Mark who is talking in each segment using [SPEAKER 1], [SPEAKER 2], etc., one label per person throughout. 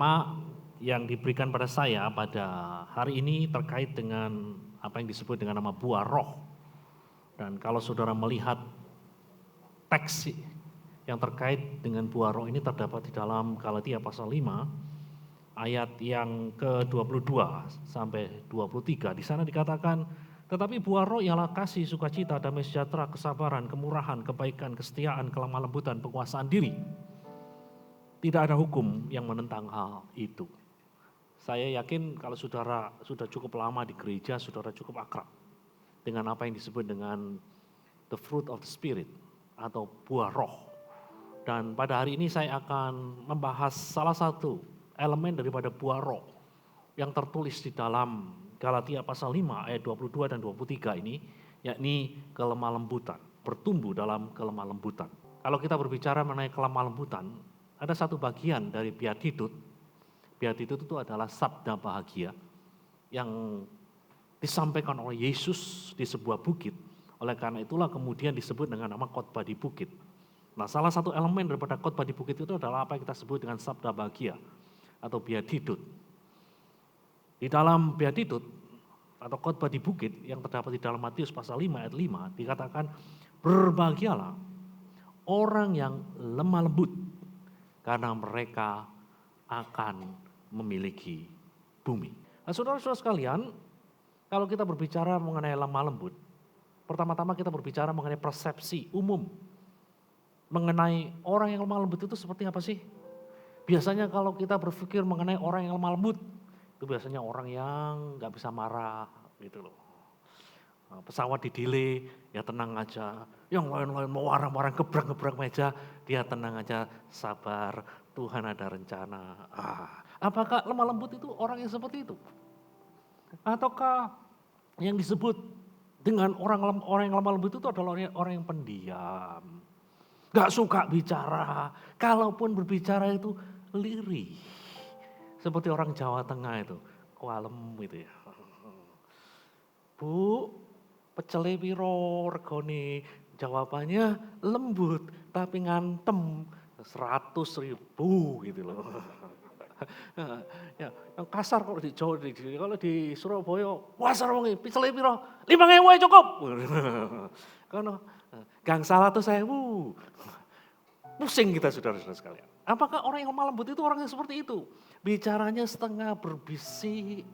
[SPEAKER 1] tema yang diberikan pada saya pada hari ini terkait dengan apa yang disebut dengan nama buah roh. Dan kalau saudara melihat teks yang terkait dengan buah roh ini terdapat di dalam Galatia pasal 5 ayat yang ke-22 sampai 23. Di sana dikatakan, tetapi buah roh ialah kasih, sukacita, damai sejahtera, kesabaran, kemurahan, kebaikan, kesetiaan, kelemah lembutan, penguasaan diri. Tidak ada hukum yang menentang hal itu. Saya yakin kalau saudara sudah cukup lama di gereja, saudara cukup akrab dengan apa yang disebut dengan the fruit of the spirit atau buah roh. Dan pada hari ini saya akan membahas salah satu elemen daripada buah roh yang tertulis di dalam Galatia pasal 5 ayat 22 dan 23 ini, yakni kelemah lembutan, bertumbuh dalam kelemah lembutan. Kalau kita berbicara mengenai kelemah lembutan, ada satu bagian dari beatitude. Beatitude itu adalah sabda bahagia yang disampaikan oleh Yesus di sebuah bukit. Oleh karena itulah kemudian disebut dengan nama khotbah di bukit. Nah, salah satu elemen daripada khotbah di bukit itu adalah apa yang kita sebut dengan sabda bahagia atau beatitude. Di dalam beatitude atau khotbah di bukit yang terdapat di dalam Matius pasal 5 ayat 5 dikatakan, berbahagialah orang yang lemah lembut karena mereka akan memiliki bumi. Nah, saudara-saudara sekalian, kalau kita berbicara mengenai lemah lembut, pertama-tama kita berbicara mengenai persepsi umum mengenai orang yang lemah lembut itu seperti apa sih? Biasanya kalau kita berpikir mengenai orang yang lemah lembut, itu biasanya orang yang gak bisa marah gitu loh. Pesawat di-delay, ya tenang aja. Yang lain-lain mau warang-warang gebrang-gebrang meja, dia tenang aja, sabar, Tuhan ada rencana. Apakah lemah lembut itu orang yang seperti itu? Ataukah yang disebut dengan orang yang lemah lembut itu adalah orang yang pendiam, gak suka bicara, kalaupun berbicara itu lirih. Seperti orang Jawa Tengah itu, kualem gitu ya. Bu, pecele piro regone? Jawabannya lembut tapi ngantem 100.000 gitu loh. Ya, yang kasar kalau di Jawa, kalau di Surabaya, kasar wonge, pecele piro? 5.000 ae cukup. Kono gangsal 100.000. Pusing kita saudara-saudara sekalian. Apakah orang yang lemah lembut itu orang yang seperti itu? Bicaranya setengah berbisik,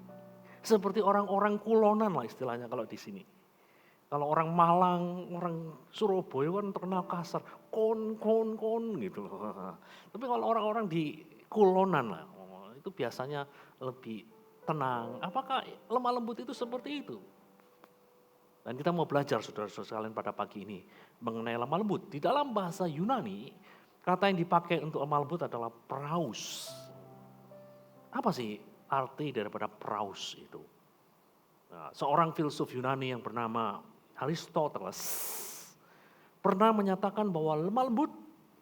[SPEAKER 1] seperti orang-orang kulonan lah istilahnya kalau di sini. Kalau orang Malang, orang Surabaya kan terkenal kasar, kon gitu loh. Tapi kalau orang-orang di kulonan lah, itu biasanya lebih tenang. Apakah lemah lembut itu seperti itu? Dan kita mau belajar saudara-saudara sekalian pada pagi ini mengenai lemah lembut. Di dalam bahasa Yunani, kata yang dipakai untuk lemah lembut adalah praus. Apa sih arti daripada praus itu? Nah, seorang filsuf Yunani yang bernama Aristoteles pernah menyatakan bahwa lemah lembut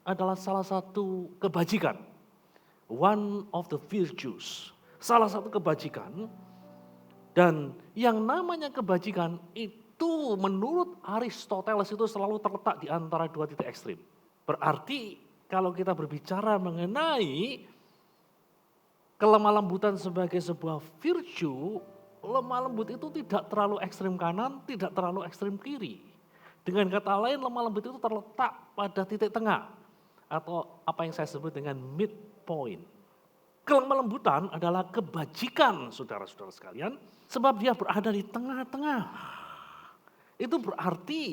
[SPEAKER 1] adalah salah satu kebajikan. One of the virtues. Salah satu kebajikan. Dan yang namanya kebajikan itu menurut Aristoteles itu selalu terletak di antara dua titik ekstrim. Berarti kalau kita berbicara mengenai kelemah lembutan sebagai sebuah virtue, lemah lembut itu tidak terlalu ekstrim kanan, tidak terlalu ekstrim kiri. Dengan kata lain, lemah lembut itu terletak pada titik tengah atau apa yang saya sebut dengan midpoint. Kelemah lembutan adalah kebajikan saudara-saudara sekalian, sebab dia berada di tengah-tengah. Itu berarti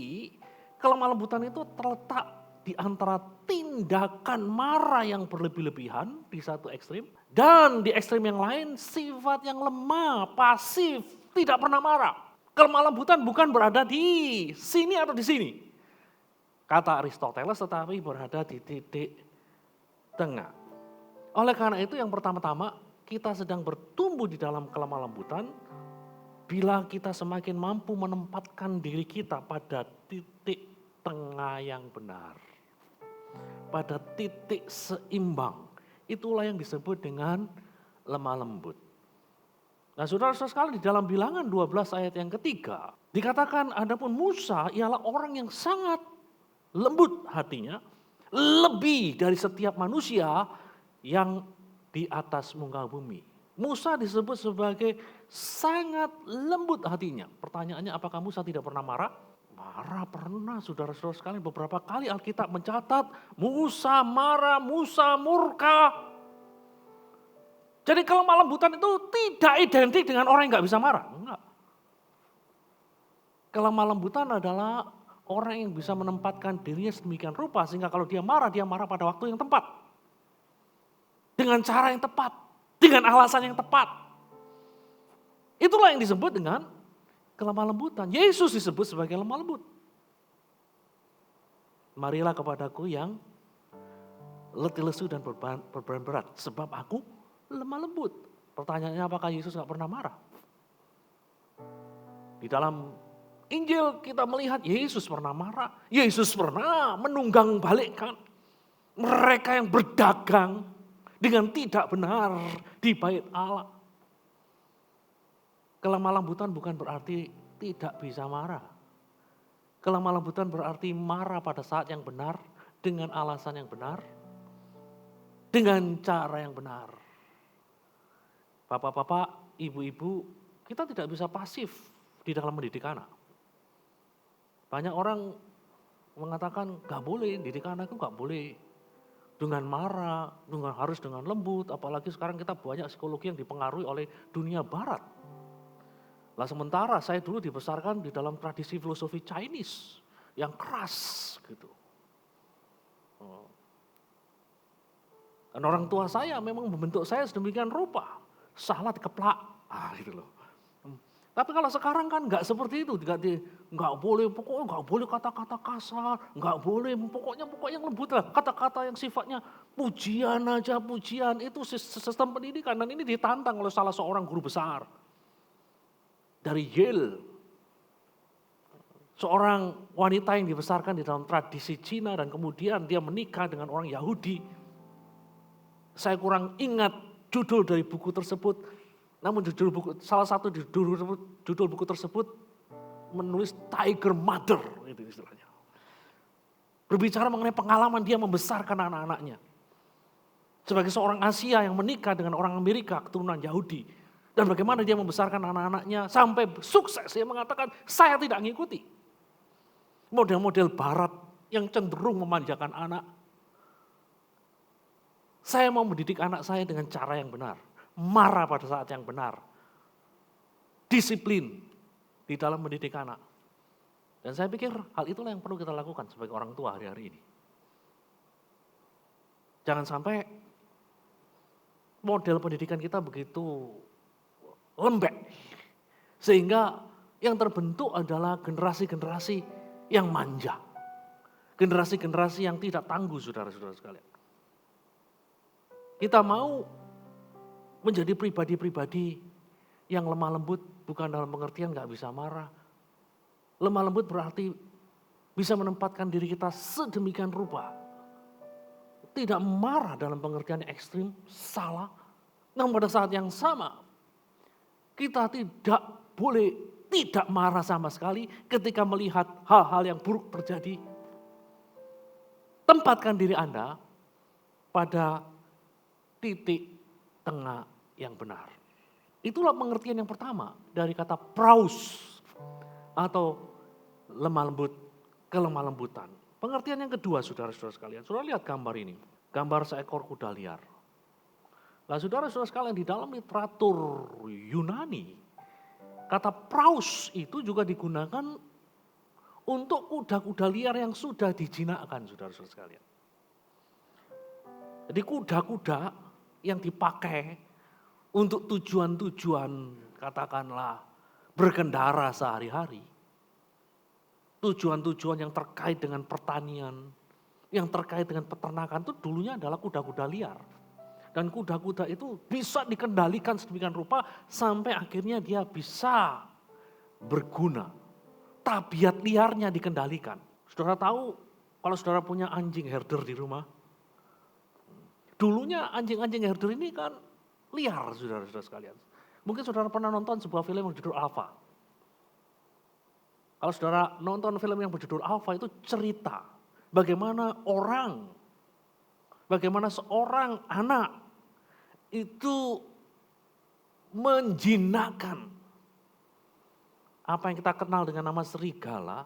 [SPEAKER 1] kelemah lembutan itu terletak di antara tindakan marah yang berlebih-lebihan di satu ekstrim, dan di ekstrim yang lain sifat yang lemah, pasif, tidak pernah marah. Kelemah lembutan bukan berada di sini atau di sini, kata Aristoteles, tetapi berada di titik tengah. Oleh karena itu yang pertama-tama kita sedang bertumbuh di dalam kelemah lembutan bila kita semakin mampu menempatkan diri kita pada titik tengah yang benar. Pada titik seimbang. Itulah yang disebut dengan lemah lembut. Nah, saudara-saudara sekalian, di dalam Bilangan 12 ayat yang ketiga dikatakan adapun Musa ialah orang yang sangat lembut hatinya, lebih dari setiap manusia yang di atas muka bumi. Musa disebut sebagai sangat lembut hatinya. Pertanyaannya, apakah Musa tidak pernah marah? Marah pernah, saudara-saudara sekalian. Beberapa kali Alkitab mencatat Musa marah, Musa murka. Jadi kelemah lembutan itu tidak identik dengan orang yang gak bisa marah. Enggak. Kelemah lembutan adalah orang yang bisa menempatkan dirinya sedemikian rupa sehingga kalau dia marah pada waktu yang tepat. Dengan cara yang tepat, dengan alasan yang tepat. Itulah yang disebut dengan kelemah lembutan. Yesus disebut sebagai lemah lembut. Marilah kepadaku yang letih lesu dan beban berat, sebab aku lemah lembut. Pertanyaannya, apakah Yesus gak pernah marah? Di dalam Injil kita melihat Yesus pernah marah. Yesus pernah menunggang balikkan mereka yang berdagang dengan tidak benar di bait Allah. Kelemah lembutan bukan berarti tidak bisa marah. Kelemah lembutan berarti marah pada saat yang benar, dengan alasan yang benar, dengan cara yang benar. Bapak-bapak, ibu-ibu, kita tidak bisa pasif di dalam mendidik anak. Banyak orang mengatakan gak boleh, didik anak itu gak boleh dengan marah, harus dengan lembut, apalagi sekarang kita banyak psikologi yang dipengaruhi oleh dunia barat. Lah sementara saya dulu dibesarkan di dalam tradisi filosofi Chinese yang keras gitu. Dan orang tua saya memang membentuk saya sedemikian rupa, salah dikeplak, gitu loh. Tapi kalau sekarang kan nggak seperti itu, nggak boleh, pokoknya nggak boleh kata-kata kasar, nggak boleh, pokoknya yang lembut lah, kata-kata yang sifatnya pujian aja, pujian itu sistem pendidikan dan ini ditantang oleh salah seorang guru besar dari Yale, seorang wanita yang dibesarkan di dalam tradisi Cina dan kemudian dia menikah dengan orang Yahudi. Saya kurang ingat judul dari buku tersebut. Namun salah satu judul buku tersebut menulis Tiger Mother, itu istilahnya. Berbicara mengenai pengalaman dia membesarkan anak-anaknya. Sebagai seorang Asia yang menikah dengan orang Amerika keturunan Yahudi. Dan bagaimana dia membesarkan anak-anaknya sampai sukses. Dia mengatakan, saya tidak mengikuti model-model barat yang cenderung memanjakan anak. Saya mau mendidik anak saya dengan cara yang benar. Marah pada saat yang benar. Disiplin di dalam mendidik anak. Dan saya pikir hal itulah yang perlu kita lakukan sebagai orang tua hari-hari ini. Jangan sampai model pendidikan kita begitu lembek. Sehingga yang terbentuk adalah generasi-generasi yang manja. Generasi-generasi yang tidak tangguh, saudara-saudara sekalian. Kita mau menjadi pribadi-pribadi yang lemah lembut, bukan dalam pengertian gak bisa marah. Lemah lembut berarti bisa menempatkan diri kita sedemikian rupa. Tidak marah dalam pengertian ekstrim, salah. Namun pada saat yang sama, kita tidak boleh tidak marah sama sekali ketika melihat hal-hal yang buruk terjadi. Tempatkan diri Anda pada titik tengah yang benar. Itulah pengertian yang pertama dari kata praus atau lemah lembut, kelemah lembutan. Pengertian yang kedua, saudara-saudara sekalian, saudara lihat gambar ini, gambar seekor kuda liar. Nah, saudara-saudara sekalian, di dalam literatur Yunani, kata praus itu juga digunakan untuk kuda-kuda liar yang sudah dijinakkan, saudara-saudara sekalian. Jadi kuda-kuda yang dipakai untuk tujuan-tujuan katakanlah berkendara sehari-hari. Tujuan-tujuan yang terkait dengan pertanian, yang terkait dengan peternakan itu dulunya adalah kuda-kuda liar. Dan kuda-kuda itu bisa dikendalikan sedemikian rupa sampai akhirnya dia bisa berguna. Tabiat liarnya dikendalikan. Saudara tahu kalau saudara punya anjing herder di rumah, dulunya anjing-anjing herder ini kan liar, saudara-saudara sekalian. Mungkin saudara pernah nonton sebuah film yang berjudul Alpha. Kalau saudara nonton film yang berjudul Alpha itu cerita bagaimana seorang anak itu menjinakkan apa yang kita kenal dengan nama serigala,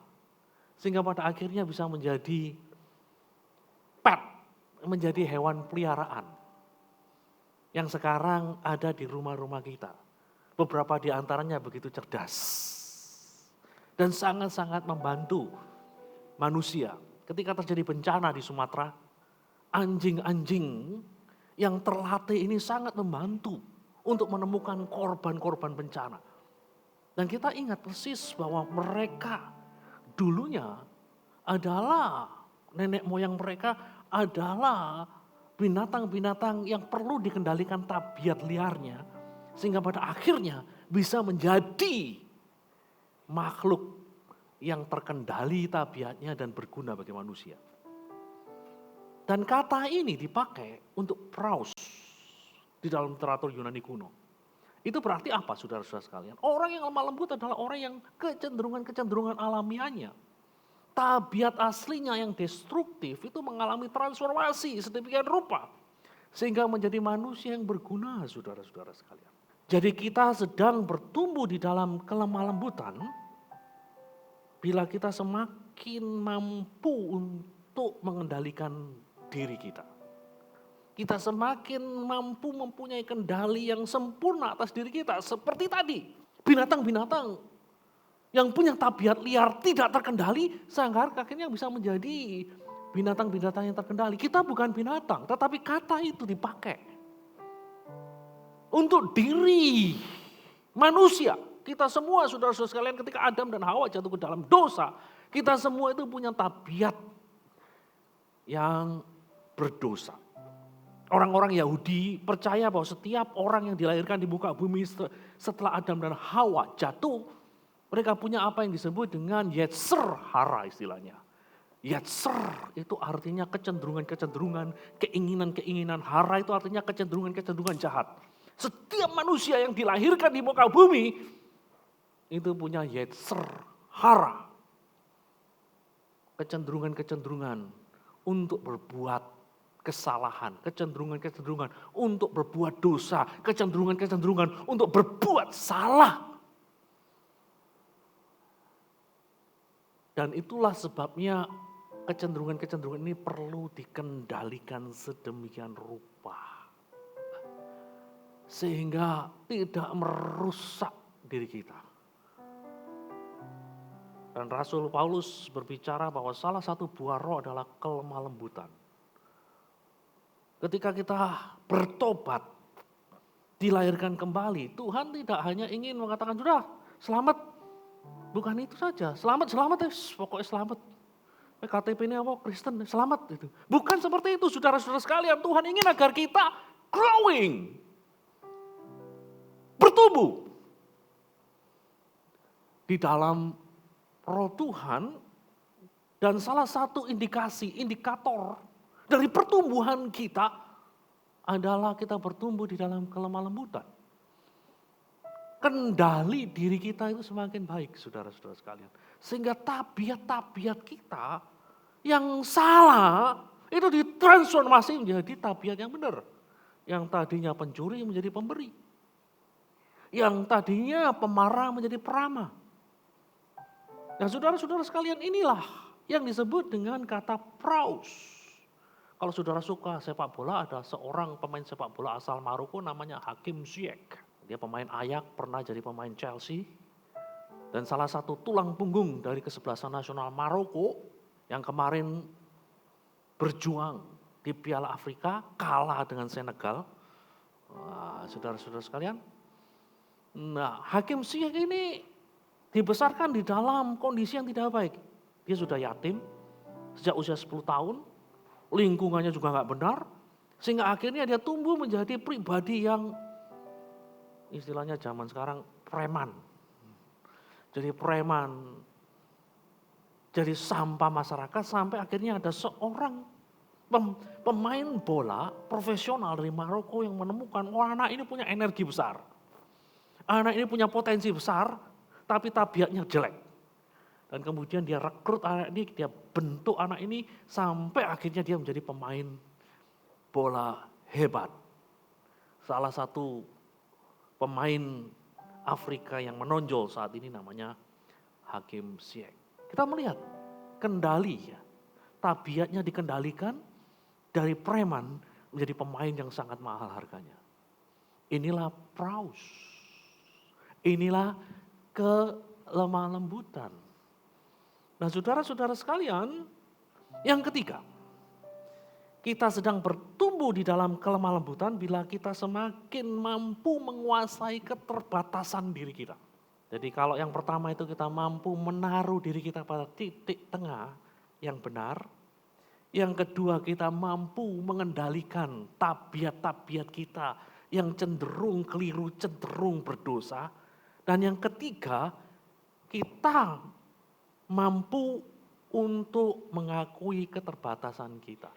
[SPEAKER 1] sehingga pada akhirnya bisa menjadi pet, menjadi hewan peliharaan yang sekarang ada di rumah-rumah kita. Beberapa di antaranya begitu cerdas dan sangat-sangat membantu manusia. Ketika terjadi bencana di Sumatera, anjing-anjing yang terlatih ini sangat membantu untuk menemukan korban-korban bencana. Dan kita ingat persis bahwa mereka dulunya adalah nenek moyang mereka adalah binatang-binatang yang perlu dikendalikan tabiat liarnya, sehingga pada akhirnya bisa menjadi makhluk yang terkendali tabiatnya dan berguna bagi manusia. Dan kata ini dipakai untuk praus di dalam literatur Yunani kuno. Itu berarti apa, saudara-saudara sekalian? Orang yang lemah lembut adalah orang yang kecenderungan-kecenderungan alamiahnya, tabiat aslinya yang destruktif itu mengalami transformasi sedemikian rupa sehingga menjadi manusia yang berguna, saudara-saudara sekalian. Jadi kita sedang bertumbuh di dalam kelemah lembutan bila kita semakin mampu untuk mengendalikan diri kita. Kita semakin mampu mempunyai kendali yang sempurna atas diri kita. Seperti tadi, binatang-binatang yang punya tabiat liar tidak terkendali, sehingga akhirnya bisa menjadi binatang-binatang yang terkendali. Kita bukan binatang, tetapi kata itu dipakai untuk diri manusia. Kita semua, saudara-saudara sekalian, ketika Adam dan Hawa jatuh ke dalam dosa, kita semua itu punya tabiat yang berdosa. Orang-orang Yahudi percaya bahwa setiap orang yang dilahirkan di muka bumi setelah Adam dan Hawa jatuh, mereka punya apa yang disebut dengan yetzer hara istilahnya. Yetzer itu artinya kecenderungan-kecenderungan, keinginan-keinginan. Hara itu artinya kecenderungan-kecenderungan jahat. Setiap manusia yang dilahirkan di muka bumi itu punya yetzer hara. Kecenderungan-kecenderungan untuk berbuat kesalahan, kecenderungan-kecenderungan untuk berbuat dosa, kecenderungan-kecenderungan untuk berbuat salah. Dan itulah sebabnya kecenderungan-kecenderungan ini perlu dikendalikan sedemikian rupa. Sehingga tidak merusak diri kita. Dan Rasul Paulus berbicara bahwa salah satu buah roh adalah kelemah lembutan. Ketika kita bertobat, dilahirkan kembali, Tuhan tidak hanya ingin mengatakan, sudah selamat. Bukan itu saja, selamat, pokoknya selamat. KTP ini apa? Kristen, selamat. Itu. Bukan seperti itu, saudara-saudara sekalian. Tuhan ingin agar kita growing, bertumbuh di dalam roh Tuhan. Dan salah satu indikator dari pertumbuhan kita adalah kita bertumbuh di dalam kelemah lembutan. Kendali diri kita itu semakin baik, saudara-saudara sekalian. Sehingga tabiat-tabiat kita yang salah itu ditransformasi menjadi tabiat yang benar. Yang tadinya pencuri menjadi pemberi. Yang tadinya pemarah menjadi peramah. Nah, saudara-saudara sekalian, inilah yang disebut dengan kata praus. Kalau saudara suka sepak bola, ada seorang pemain sepak bola asal Maroko namanya Hakim Ziyech. Dia pemain Ajax, pernah jadi pemain Chelsea. Dan salah satu tulang punggung dari kesebelasan nasional Maroko yang kemarin berjuang di Piala Afrika, kalah dengan Senegal. Saudara-saudara sekalian. Nah, Hakim Ziyech ini dibesarkan di dalam kondisi yang tidak baik. Dia sudah yatim sejak usia 10 tahun. Lingkungannya juga nggak benar, sehingga akhirnya dia tumbuh menjadi pribadi yang istilahnya zaman sekarang preman. Jadi preman, jadi sampah masyarakat sampai akhirnya ada seorang pemain bola profesional dari Maroko yang menemukan anak ini punya energi besar. Anak ini punya potensi besar, tapi tabiatnya jelek. Dan kemudian dia rekrut anak ini, dia bentuk anak ini sampai akhirnya dia menjadi pemain bola hebat. Salah satu pemain Afrika yang menonjol saat ini namanya Hakim Ziyech. Kita melihat kendali ya, tabiatnya dikendalikan dari preman menjadi pemain yang sangat mahal harganya. Inilah praus. Inilah kelemah lembutan. Nah saudara-saudara sekalian, yang ketiga, kita sedang bertumbuh di dalam kelemah lembutan bila kita semakin mampu menguasai keterbatasan diri kita. Jadi kalau yang pertama itu kita mampu menaruh diri kita pada titik tengah yang benar. Yang kedua kita mampu mengendalikan tabiat-tabiat kita yang cenderung keliru, cenderung berdosa. Dan yang ketiga kita mampu untuk mengakui keterbatasan kita.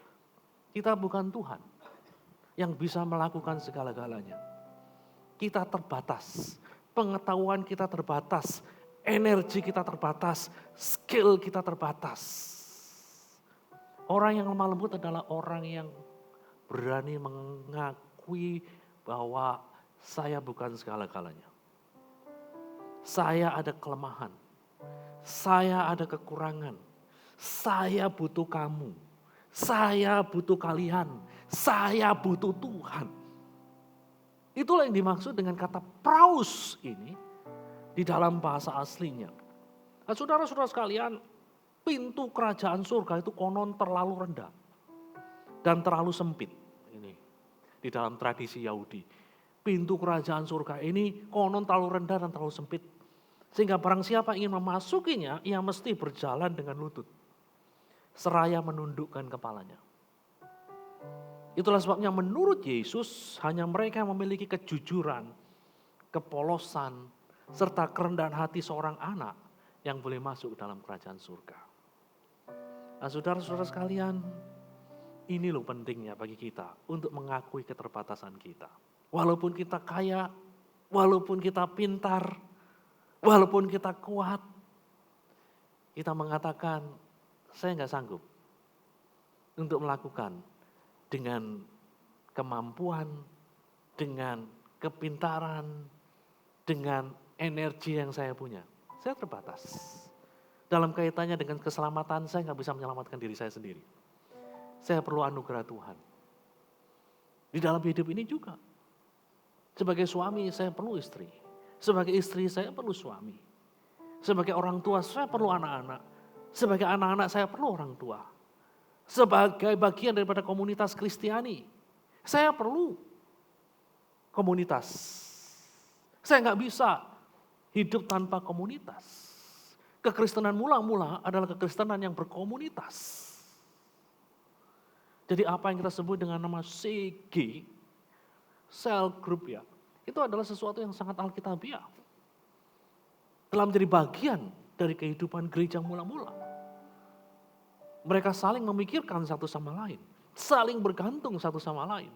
[SPEAKER 1] Kita bukan Tuhan yang bisa melakukan segala-galanya. Kita terbatas, pengetahuan kita terbatas, energi kita terbatas, skill kita terbatas. Orang yang lemah lembut adalah orang yang berani mengakui bahwa saya bukan segala-galanya. Saya ada kelemahan, saya ada kekurangan, saya butuh kamu, saya butuh kalian, saya butuh Tuhan. Itulah yang dimaksud dengan kata praus ini di dalam bahasa aslinya. Nah, saudara-saudara sekalian, pintu kerajaan surga itu konon terlalu rendah dan terlalu sempit. Ini di dalam tradisi Yahudi. Pintu kerajaan surga ini konon terlalu rendah dan terlalu sempit. Sehingga barang siapa ingin memasukinya, ia mesti berjalan dengan lutut. Seraya menundukkan kepalanya. Itulah sebabnya menurut Yesus hanya mereka yang memiliki kejujuran, kepolosan, serta kerendahan hati seorang anak yang boleh masuk dalam kerajaan surga. Nah saudara-saudara sekalian, ini loh pentingnya bagi kita untuk mengakui keterbatasan kita. Walaupun kita kaya, walaupun kita pintar, walaupun kita kuat, kita mengatakan, saya nggak sanggup untuk melakukan dengan kemampuan, dengan kepintaran, dengan energi yang saya punya. Saya terbatas. Dalam kaitannya dengan keselamatan, saya nggak bisa menyelamatkan diri saya sendiri. Saya perlu anugerah Tuhan. Di dalam hidup ini juga. Sebagai suami, saya perlu istri. Sebagai istri, saya perlu suami. Sebagai orang tua, saya perlu anak-anak. Sebagai anak-anak, saya perlu orang tua. Sebagai bagian daripada komunitas Kristiani, saya perlu komunitas. Saya nggak bisa hidup tanpa komunitas. Kekristenan mula-mula adalah kekristenan yang berkomunitas. Jadi apa yang kita sebut dengan nama CG, cell group ya, itu adalah sesuatu yang sangat alkitabiah. Telah menjadi bagian dari kehidupan gereja mula-mula. Mereka saling memikirkan satu sama lain, saling bergantung satu sama lain.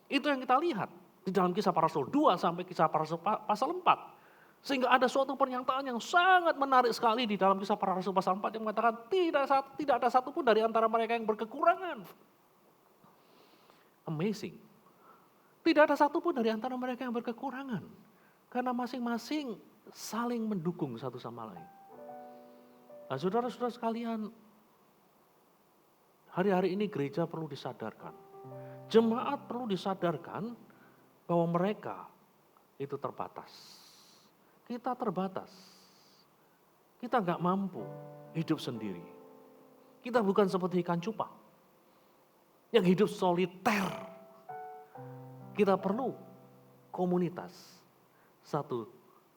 [SPEAKER 1] Itu yang kita lihat di dalam Kisah Para Rasul 2 sampai Kisah Para Rasul pasal 4. Sehingga ada suatu pernyataan yang sangat menarik sekali di dalam Kisah Para Rasul pasal 4 yang mengatakan tidak ada satupun dari antara mereka yang berkekurangan. Amazing. Tidak ada satupun dari antara mereka yang berkekurangan. Karena masing-masing saling mendukung satu sama lain. Nah saudara-saudara sekalian, hari-hari ini gereja perlu disadarkan. Jemaat perlu disadarkan bahwa mereka itu terbatas. Kita terbatas. Kita nggak mampu hidup sendiri. Kita bukan seperti ikan cupang yang hidup soliter. Kita perlu komunitas satu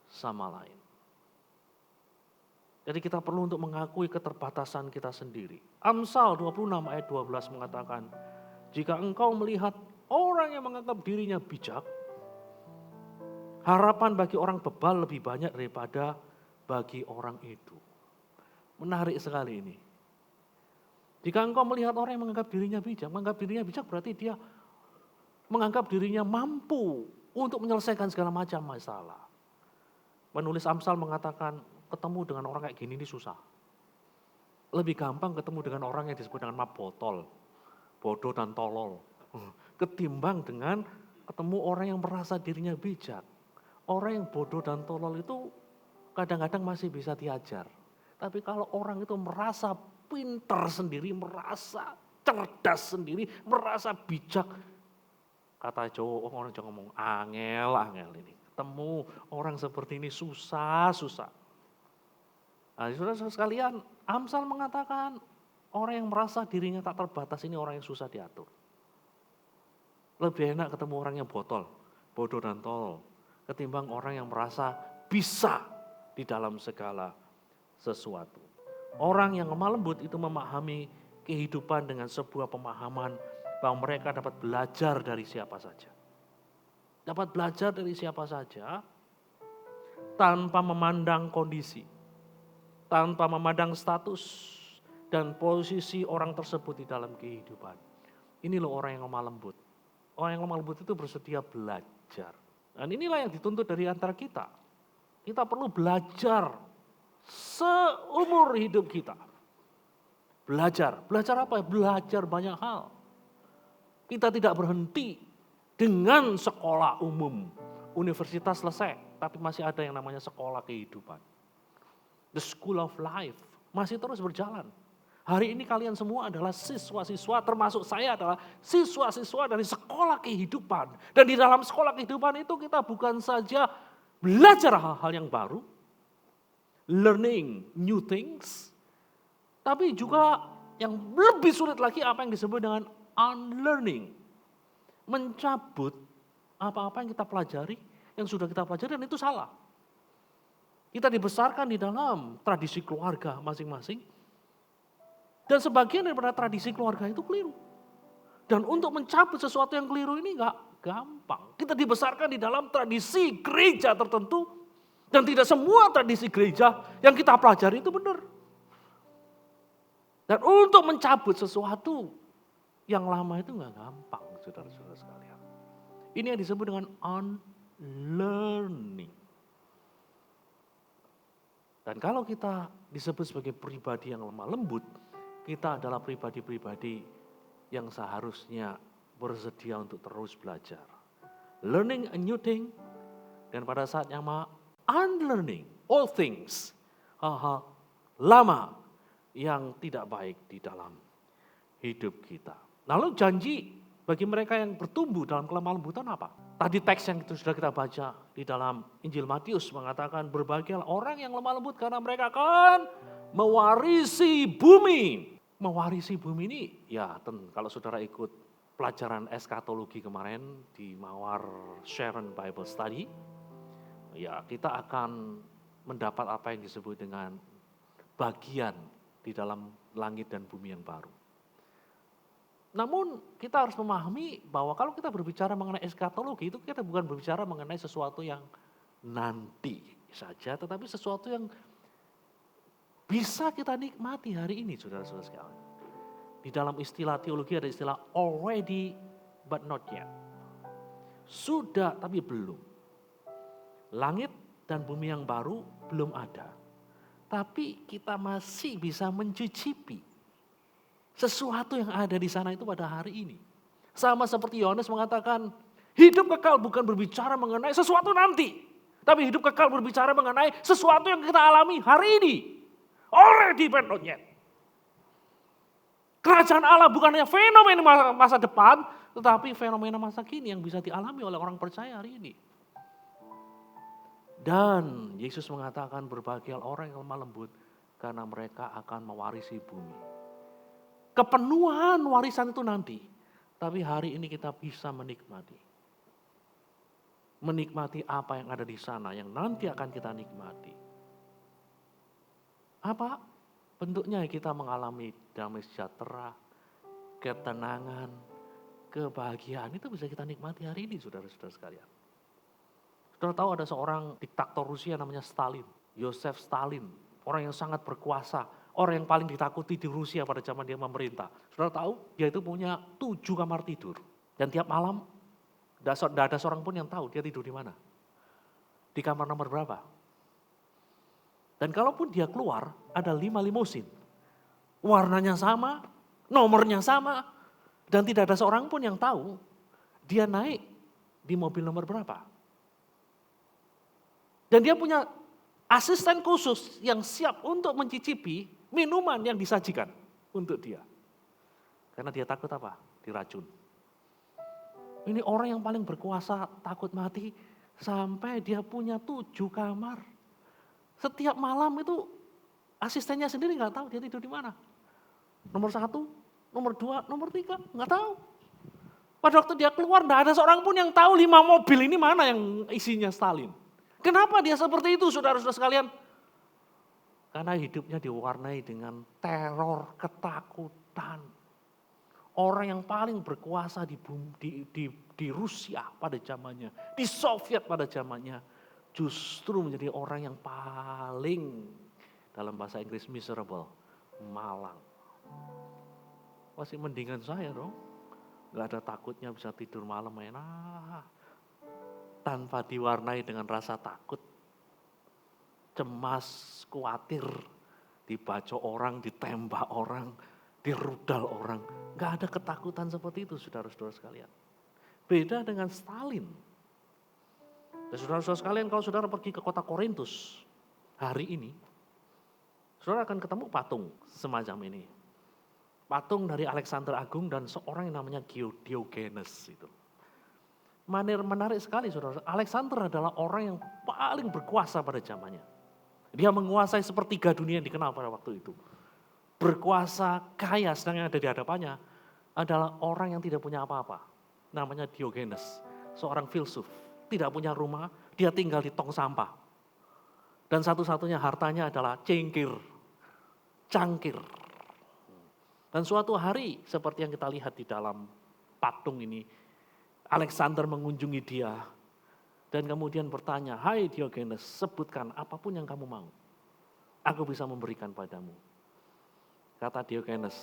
[SPEAKER 1] sama lain. Jadi kita perlu untuk mengakui keterbatasan kita sendiri. Amsal 26 ayat 12 mengatakan, jika engkau melihat orang yang menganggap dirinya bijak, harapan bagi orang bebal lebih banyak daripada bagi orang itu. Menarik sekali ini. Jika engkau melihat orang yang menganggap dirinya bijak berarti dia menganggap dirinya mampu untuk menyelesaikan segala macam masalah. Penulis Amsal mengatakan ketemu dengan orang kayak gini ini susah. Lebih gampang ketemu dengan orang yang disebut dengan map botol, bodoh dan tolol. Ketimbang dengan ketemu orang yang merasa dirinya bijak. Orang yang bodoh dan tolol itu kadang-kadang masih bisa diajar. Tapi kalau orang itu merasa pintar sendiri, merasa cerdas sendiri, merasa bijak. Kata Jawa, orang Jawa ngomong angel ini. Ketemu orang seperti ini susah. Nah, saudara-saudara sekalian, Amsal mengatakan orang yang merasa dirinya tak terbatas ini orang yang susah diatur. Lebih enak ketemu orang yang bodoh dan tolol, ketimbang orang yang merasa bisa di dalam segala sesuatu. Orang yang lemah lembut itu memahami kehidupan dengan sebuah pemahaman bahwa mereka dapat belajar dari siapa saja. Dapat belajar dari siapa saja tanpa memandang kondisi, tanpa memandang status dan posisi orang tersebut di dalam kehidupan. Ini loh orang yang lemah lembut. Orang yang lemah lembut itu bersedia belajar. Dan inilah yang dituntut dari antara kita. Kita perlu belajar seumur hidup kita. Belajar apa? Belajar banyak hal. Kita tidak berhenti dengan sekolah umum. Universitas selesai, tapi masih ada yang namanya sekolah kehidupan. The school of life masih terus berjalan. Hari ini kalian semua adalah siswa-siswa, termasuk saya adalah siswa-siswa dari sekolah kehidupan. Dan di dalam sekolah kehidupan itu kita bukan saja belajar hal-hal yang baru, learning new things, tapi juga yang lebih sulit lagi apa yang disebut dengan unlearning. Mencabut apa-apa yang kita pelajari, yang sudah kita pelajari dan itu salah. Kita dibesarkan di dalam tradisi keluarga masing-masing. Dan sebagian daripada tradisi keluarga itu keliru. Dan untuk mencabut sesuatu yang keliru ini gak gampang. Kita dibesarkan di dalam tradisi gereja tertentu. Dan tidak semua tradisi gereja yang kita pelajari itu benar. Dan untuk mencabut sesuatu yang lama itu gak gampang, saudara-saudara sekalian. Ini yang disebut dengan unlearning. Dan kalau kita disebut sebagai pribadi yang lemah lembut, kita adalah pribadi-pribadi yang seharusnya bersedia untuk terus belajar. Learning a new thing, dan pada saat yang unlearning all things. Hal-hal lama yang tidak baik di dalam hidup kita. Lalu janji bagi mereka yang bertumbuh dalam kelemah lembutan apa? Tadi teks yang itu sudah kita baca di dalam Injil Matius mengatakan berbahagialah orang yang lemah lembut karena mereka akan mewarisi bumi. Mewarisi bumi ini, ya kalau saudara ikut pelajaran eskatologi kemarin di Mawar Sharon Bible Study, ya kita akan mendapat apa yang disebut dengan bagian di dalam langit dan bumi yang baru. Namun kita harus memahami bahwa kalau kita berbicara mengenai eskatologi itu kita bukan berbicara mengenai sesuatu yang nanti saja, tetapi sesuatu yang bisa kita nikmati hari ini, saudara-saudara sekalian. Di dalam istilah teologi ada istilah already but not yet. Sudah tapi belum. Langit dan bumi yang baru belum ada. Tapi kita masih bisa mencicipi sesuatu yang ada di sana itu pada hari ini. Sama seperti Yohanes mengatakan, hidup kekal bukan berbicara mengenai sesuatu nanti. Tapi hidup kekal berbicara mengenai sesuatu yang kita alami hari ini. Already but not yet. Kerajaan Allah bukan hanya fenomena masa depan, tetapi fenomena masa kini yang bisa dialami oleh orang percaya hari ini. Dan Yesus mengatakan berbahagialah orang yang lemah lembut karena mereka akan mewarisi bumi. Kepenuhan warisan itu nanti, tapi hari ini kita bisa menikmati. Menikmati apa yang ada di sana yang nanti akan kita nikmati. Apa bentuknya kita mengalami damai sejahtera, ketenangan, kebahagiaan itu bisa kita nikmati hari ini, saudara-saudara sekalian. Saudara tahu ada seorang diktator Rusia namanya Stalin, Yosef Stalin, orang yang sangat berkuasa, orang yang paling ditakuti di Rusia pada zaman dia memerintah. Saudara tahu dia itu punya 7 kamar tidur dan tiap malam tidak ada seorang pun yang tahu dia tidur di mana. Di kamar nomor berapa. Dan kalaupun dia keluar, ada 5 limusin. Warnanya sama, nomornya sama, dan tidak ada seorang pun yang tahu dia naik di mobil nomor berapa. Dan dia punya asisten khusus yang siap untuk mencicipi minuman yang disajikan untuk dia. Karena dia takut apa? Diracun. Ini orang yang paling berkuasa takut mati sampai dia punya 7 kamar. Setiap malam itu asistennya sendiri nggak tahu dia tidur di mana. Nomor 1, nomor 2, nomor 3, nggak tahu. Pada waktu dia keluar nggak ada seorang pun yang tahu 5 mobil ini mana yang isinya Stalin. Kenapa dia seperti itu saudara-saudara sekalian? Karena hidupnya diwarnai dengan teror, ketakutan. Orang yang paling berkuasa di Rusia pada zamannya, di Soviet pada zamannya, justru menjadi orang yang paling, dalam bahasa Inggris miserable, malang. Masih mendingan saya dong, gak ada takutnya bisa tidur malam enak. Tanpa diwarnai dengan rasa takut, cemas, khawatir, dibacok orang, ditembak orang, dirudal orang. Gak ada ketakutan seperti itu saudara-saudara sekalian. Beda dengan Stalin. Dan saudara-saudara sekalian kalau saudara pergi ke kota Korintus hari ini, saudara akan ketemu patung semacam ini. Patung dari Alexander Agung dan seorang yang namanya Diogenes itu. Menarik sekali saudara, Alexander adalah orang yang paling berkuasa pada zamannya. Dia menguasai sepertiga dunia yang dikenal pada waktu itu. Berkuasa, kaya, sedang yang ada di hadapannya adalah orang yang tidak punya apa-apa. Namanya Diogenes, seorang filsuf. Tidak punya rumah, dia tinggal di tong sampah. Dan satu-satunya hartanya adalah cangkir. Dan suatu hari seperti yang kita lihat di dalam patung ini, Alexander mengunjungi dia dan kemudian bertanya, "Hai Diogenes, sebutkan apapun yang kamu mau. Aku bisa memberikan padamu." Kata Diogenes,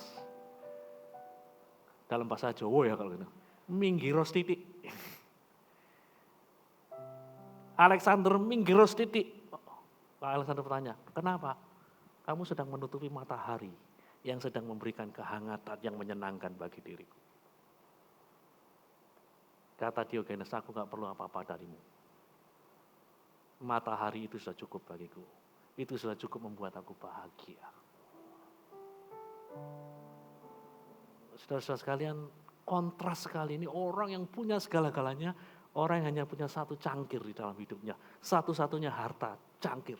[SPEAKER 1] dalam bahasa Jawa ya kalau gitu, "Minggiros titik." Alexander minggiros titik. Alexander bertanya, "Kenapa? Kamu sedang menutupi matahari yang sedang memberikan kehangatan yang menyenangkan bagi diriku." Kata Diogenes, "Aku gak perlu apa-apa darimu. Matahari itu sudah cukup bagiku. Itu sudah cukup membuat aku bahagia." Saudara-saudara sekalian, kontras sekali ini orang yang punya segala-galanya, orang yang hanya punya satu cangkir di dalam hidupnya. Satu-satunya harta, cangkir.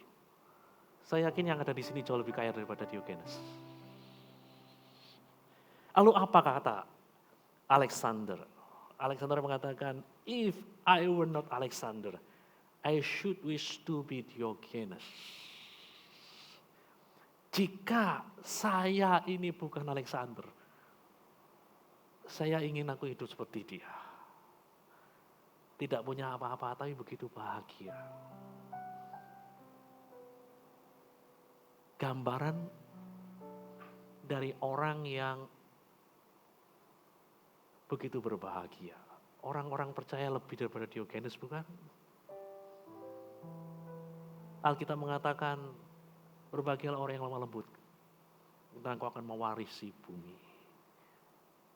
[SPEAKER 1] Saya yakin yang ada di sini jauh lebih kaya daripada Diogenes. Lalu apa kata Alexander? Alexander mengatakan, "If I were not Alexander, I should wish to be Diogenes." Jika saya ini bukan Alexander, saya ingin aku hidup seperti dia. Tidak punya apa-apa tapi begitu bahagia. Gambaran dari orang yang begitu berbahagia. Orang-orang percaya lebih daripada Diogenes, bukan? Alkitab mengatakan, "Berbahagialah orang yang lemah lembut, dan engkau akan mewarisi bumi."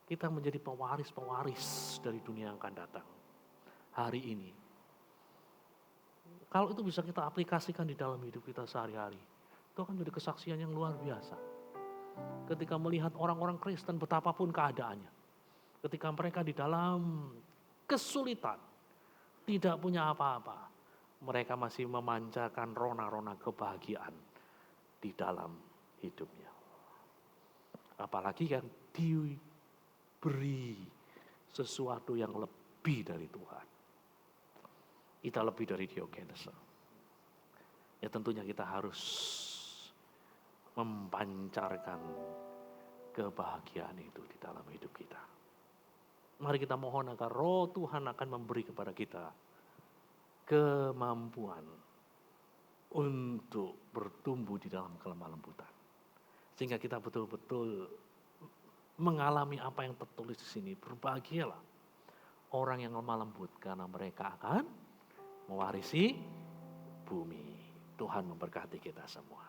[SPEAKER 1] Kita menjadi pewaris-pewaris dari dunia yang akan datang hari ini. Kalau itu bisa kita aplikasikan di dalam hidup kita sehari-hari, itu akan menjadi kesaksian yang luar biasa. Ketika melihat orang-orang Kristen betapapun keadaannya, ketika mereka di dalam kesulitan, tidak punya apa-apa, mereka masih memancarkan rona-rona kebahagiaan di dalam hidupnya. Apalagi yang diberi sesuatu yang lebih dari Tuhan. Kita lebih dari Diogenes. Ya tentunya kita harus mempancarkan kebahagiaan itu di dalam hidup kita. Mari kita mohon agar Roh Tuhan akan memberi kepada kita kemampuan untuk bertumbuh di dalam kelemah lembutan. Sehingga kita betul-betul mengalami apa yang tertulis di sini. Berbahagialah orang yang lemah lembut karena mereka akan mewarisi bumi. Tuhan memberkati kita semua.